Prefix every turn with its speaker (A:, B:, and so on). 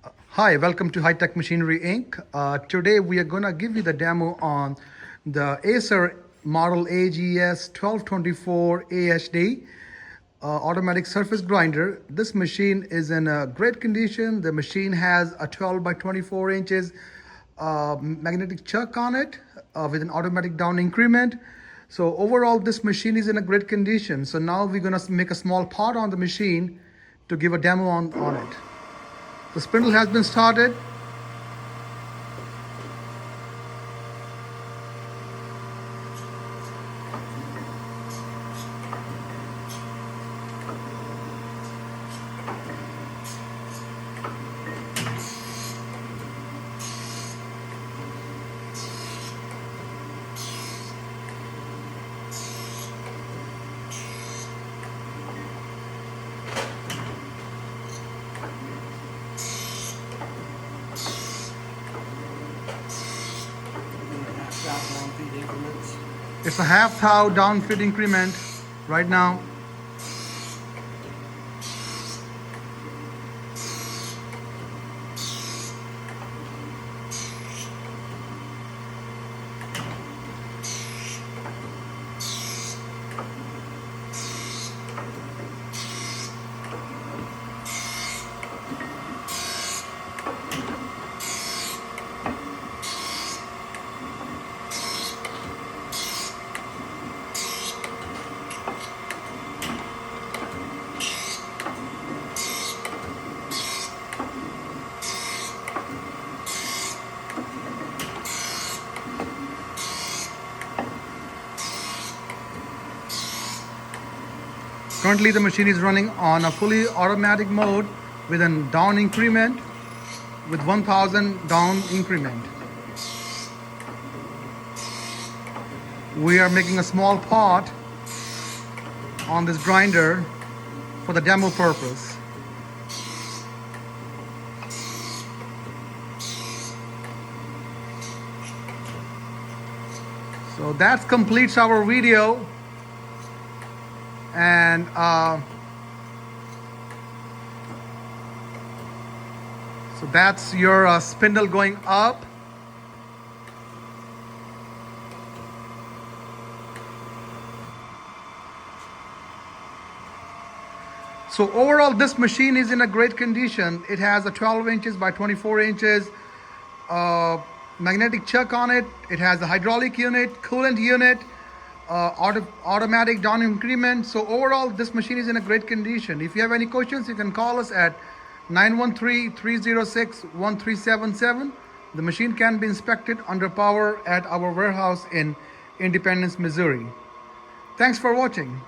A: Hi, welcome to High Tech Machinery Inc. Today we are going to give you the demo on the Acer model AGS-1224AHD automatic surface grinder. This machine is in a great condition. The machine has a 12 by 24 inches magnetic chuck on it with an automatic down increment. So overall this machine is in a great condition. So now we're going to make a small part on the machine to give a demo on it. The spindle has been started. It's a half thou down feed increment right now. Currently the machine is running on a fully automatic mode with a down increment with 1000 down increment. We are making a small part on this grinder for the demo purpose. So that completes our video. And so that's your spindle going up. So overall this machine is in a great condition. It has a 12 inches by 24 inches magnetic chuck on it. It has a hydraulic unit, coolant unit, automatic down increment. So overall this machine is in a great condition. If you have any questions, you can call us at 913-306-1377. The machine can be inspected under power at our warehouse in Independence, Missouri. Thanks for watching.